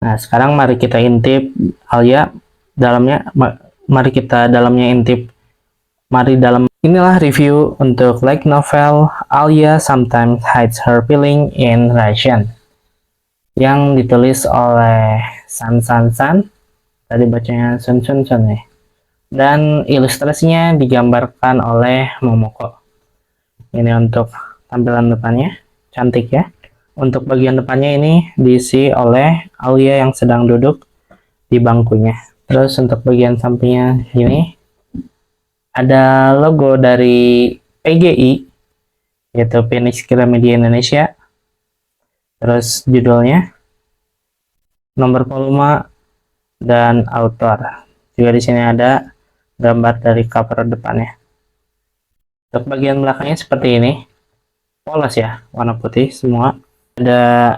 Nah, sekarang mari kita intip Alia dalamnya. Mari kita dalamnya intip. Mari dalam. Inilah review untuk light novel Alia Sometimes Hides Her Feeling in Russian yang ditulis oleh San San San. Tadi bacanya Sun Sun Sun ya. Dan ilustrasinya digambarkan oleh Momoko. Ini untuk tampilan depannya, cantik ya. Untuk bagian depannya ini diisi oleh Alia yang sedang duduk di bangkunya. Terus untuk bagian sampingnya ini ada logo dari PGI, yaitu Phoenix Gramedia Indonesia. Terus judulnya, nomor volume, dan author. Juga di sini ada gambar dari cover depannya. Untuk bagian belakangnya seperti ini, polos ya, warna putih semua. Ada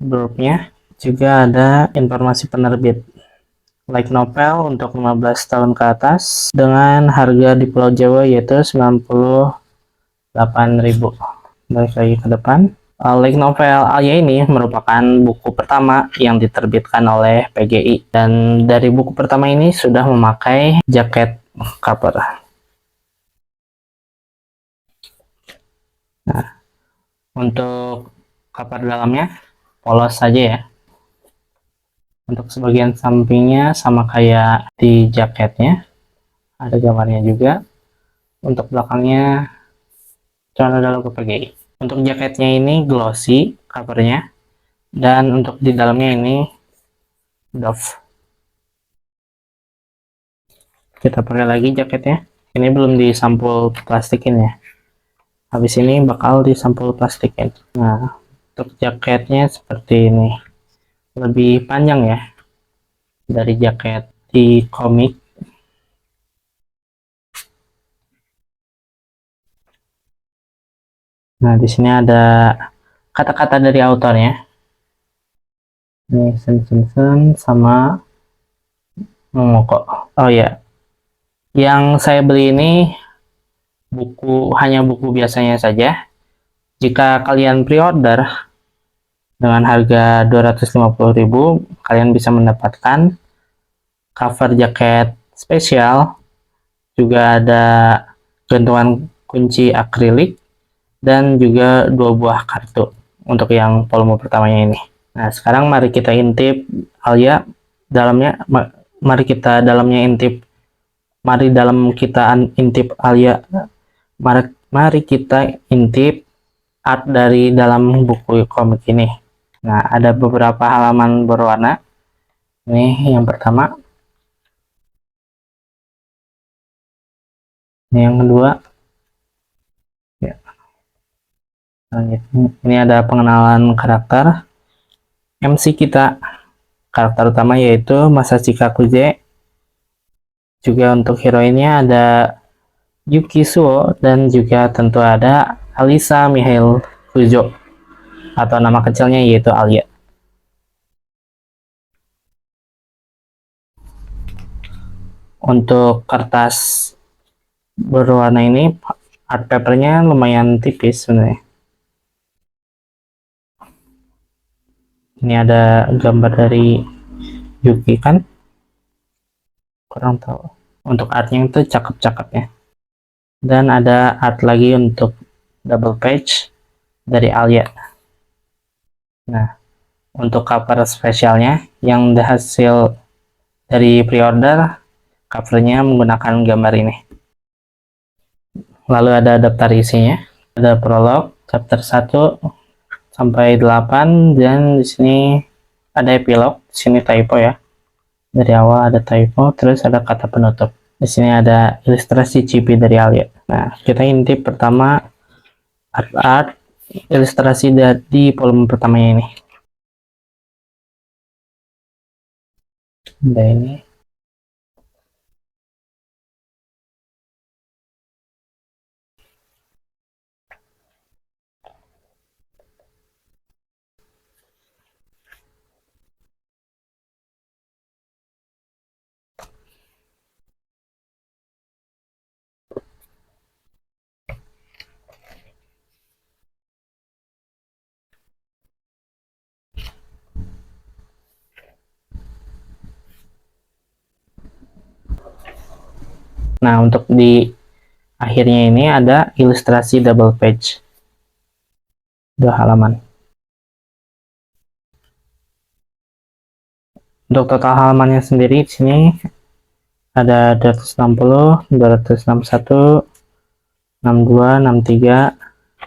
blurb-nya, juga ada informasi penerbit. Light novel untuk 15 tahun ke atas dengan harga di Pulau Jawa yaitu 98.000. Balik lagi ke depan. Light novel Alia ini merupakan buku pertama yang diterbitkan oleh PGI, dan dari buku pertama ini sudah memakai jaket cover. Nah, untuk cover dalamnya polos saja ya. Untuk sebagian sampingnya sama kayak di jaketnya, ada gambarnya juga. Untuk belakangnya cuma ada logo PGI. Untuk jaketnya ini glossy covernya, dan untuk di dalamnya ini doff. Kita pakai lagi jaketnya. Ini belum disampul plastikin ya. Habis ini bakal disampul plastikin. Nah, untuk jaketnya seperti ini. Lebih panjang ya dari jaket di komik. Nah, di sini ada kata-kata dari autornya. Ini sen sama Momoko. Oh ya, yang saya beli ini hanya buku biasanya saja. Jika kalian pre-order dengan harga 250.000, kalian bisa mendapatkan cover jaket spesial, juga ada gantungan kunci akrilik, dan juga 2 buah kartu untuk yang volume pertamanya ini. Nah, sekarang mari kita intip Alia dalamnya. Mari kita dalamnya intip. Mari dalam kita intip Alia. Mari kita intip art dari dalam buku komik ini. Nah, ada beberapa halaman berwarna. Ini yang pertama. Ini yang kedua. Ya, ini ada pengenalan karakter. MC kita, karakter utama yaitu Masashi Kakuje. Juga untuk heroinnya ada Yuki Suo, dan juga tentu ada Alisa Mihail Fujo, atau nama kecilnya yaitu Alia. Untuk kertas berwarna ini, art papernya lumayan tipis sebenarnya. Ini ada gambar dari Yuki kan, kurang tahu. Untuk artnya itu cakep-cakep ya. Dan ada art lagi untuk double page dari Alia. Nah, untuk cover spesialnya yang hasil dari pre-order, covernya menggunakan gambar ini. Lalu ada daftar isinya, ada prolog chapter 1 sampai 8, dan di sini ada epilog. Di sini typo ya. Dari awal ada typo, terus ada kata penutup. Di sini ada ilustrasi cipi dari Alia. Nah, kita intip pertama art ilustrasi di volume pertamanya ini. Ada ini. Nah, untuk di akhirnya ini ada ilustrasi double page, 2 halaman. Untuk total halamannya sendiri di sini ada 260, 261, 62, 63,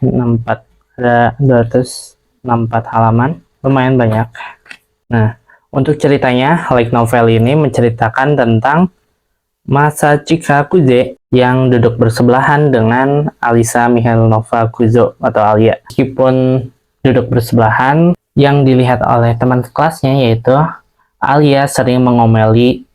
64. Ada 264 halaman, lumayan banyak. Nah, untuk ceritanya, light novel ini menceritakan tentang Masachika Kuze yang duduk bersebelahan dengan Alisa Mihailova Kuzo atau Alia. Meskipun duduk bersebelahan, yang dilihat oleh teman kelasnya yaitu Alia sering mengomeli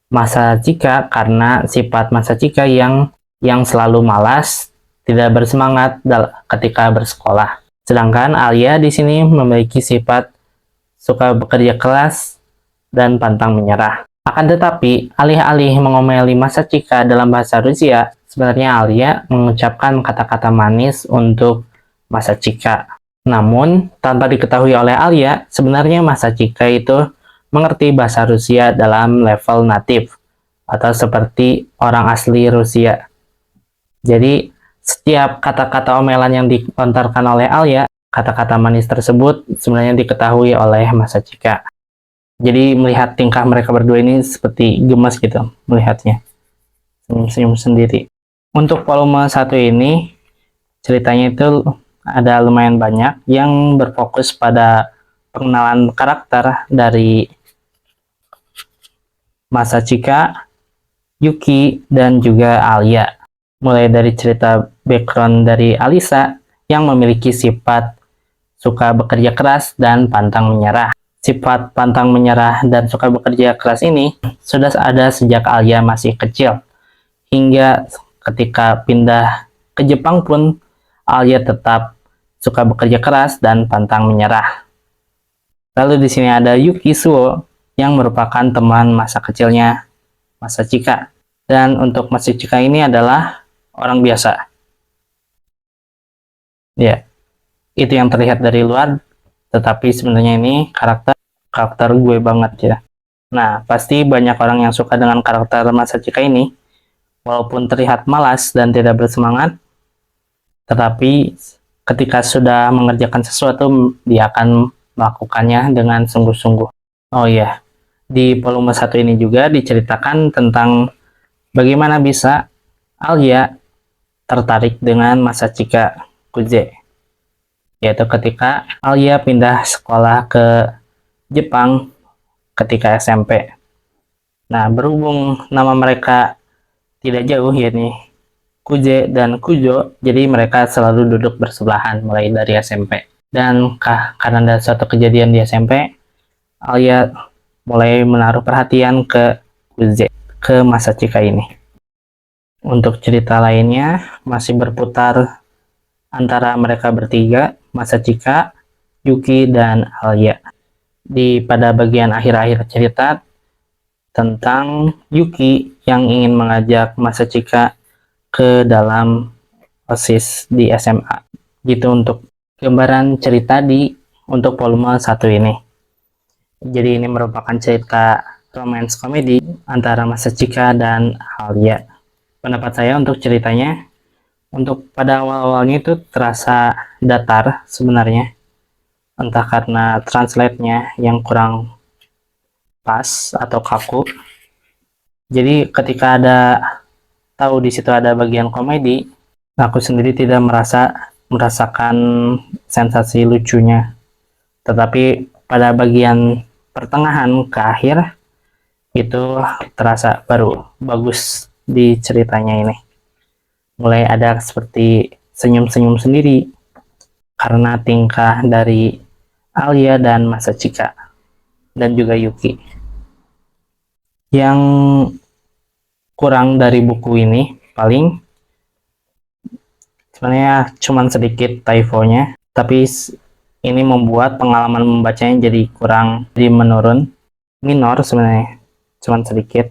Masachika karena sifat Masachika yang selalu malas, tidak bersemangat ketika bersekolah. Sedangkan Alia di sini memiliki sifat suka bekerja keras dan pantang menyerah. Akan tetapi, alih-alih mengomeli Masachika dalam bahasa Rusia, sebenarnya Alia mengucapkan kata-kata manis untuk Masachika. Namun, tanpa diketahui oleh Alia, sebenarnya Masachika itu mengerti bahasa Rusia dalam level native, atau seperti orang asli Rusia. Jadi, setiap kata-kata omelan yang dilontarkan oleh Alia, kata-kata manis tersebut sebenarnya diketahui oleh Masachika. Jadi melihat tingkah mereka berdua ini seperti gemas gitu melihatnya, senyum-senyum sendiri. Untuk volume 1 ini ceritanya itu ada lumayan banyak yang berfokus pada pengenalan karakter dari Masachika, Yuki, dan juga Alia. Mulai dari cerita background dari Alisa yang memiliki sifat suka bekerja keras dan pantang menyerah. Sifat pantang menyerah dan suka bekerja keras ini sudah ada sejak Alia masih kecil. Hingga ketika pindah ke Jepang pun, Alia tetap suka bekerja keras dan pantang menyerah. Lalu di sini ada Yuki Suo yang merupakan teman masa kecilnya Masachika. Dan untuk Masachika ini adalah orang biasa. Ya, itu yang terlihat dari luar, tetapi sebenarnya ini karakter gue banget ya. Nah, pasti banyak orang yang suka dengan karakter Masachika ini, walaupun terlihat malas dan tidak bersemangat, tetapi ketika sudah mengerjakan sesuatu, dia akan melakukannya dengan sungguh-sungguh. Oh iya, di volume 1 ini juga diceritakan tentang bagaimana bisa Alia tertarik dengan Masachika Kuze, yaitu ketika Alia pindah sekolah ke Jepang ketika SMP. Nah, berhubung nama mereka tidak jauh yakni Kuze dan Kujo, jadi mereka selalu duduk bersebelahan mulai dari SMP. Dan karena ada suatu kejadian di SMP, Alia mulai menaruh perhatian ke Kuze, ke Masachika ini. Untuk cerita lainnya masih berputar antara mereka bertiga, Masachika, Yuki, dan Alia. Pada bagian akhir-akhir cerita tentang Yuki yang ingin mengajak Masachika ke dalam OSIS di SMA. Gitu untuk gambaran cerita untuk volume 1 ini. Jadi ini merupakan cerita romance komedi antara Masachika dan Alia. Pendapat saya untuk ceritanya, untuk pada awal-awalnya itu terasa datar sebenarnya. Entah karena translate-nya yang kurang pas atau kaku. Jadi ketika tahu di situ ada bagian komedi, aku sendiri tidak merasakan sensasi lucunya. Tetapi pada bagian pertengahan ke akhir itu terasa baru bagus di ceritanya ini. Mulai ada seperti senyum-senyum sendiri karena tingkah dari Alia dan Masachika dan juga Yuki. Yang kurang dari buku ini paling sebenarnya cuman sedikit typo-nya, tapi ini membuat pengalaman membacanya jadi menurun, minor sebenarnya, cuman sedikit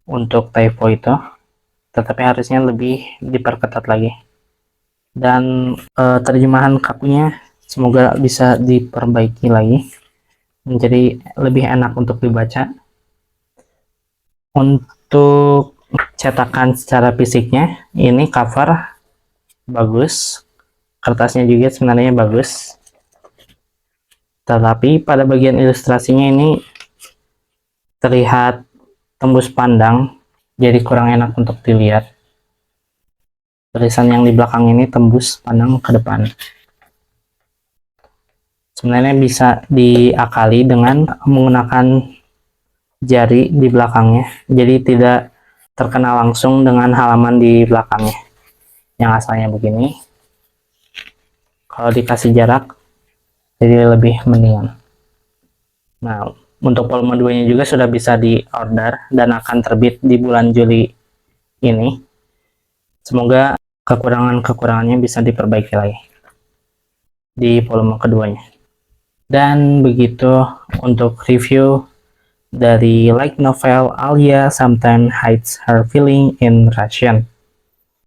untuk typo itu, tetapi harusnya lebih diperketat lagi. Dan terjemahan kakunya semoga bisa diperbaiki lagi menjadi lebih enak untuk dibaca. Untuk cetakan secara fisiknya, ini cover bagus, kertasnya juga sebenarnya bagus, tetapi pada bagian ilustrasinya ini terlihat tembus pandang, jadi kurang enak untuk dilihat. Tulisan yang di belakang ini tembus pandang ke depan. Sebenarnya bisa diakali dengan menggunakan jari di belakangnya, jadi tidak terkena langsung dengan halaman di belakangnya yang asalnya begini. Kalau dikasih jarak jadi lebih mendingan. Nah, untuk volume 2 nya juga sudah bisa di order dan akan terbit di bulan Juli ini. Semoga kekurangan-kekurangannya bisa diperbaiki lagi di volume keduanya. Dan begitu untuk review dari light novel Alia Sometimes Hides Her Feeling in Russian.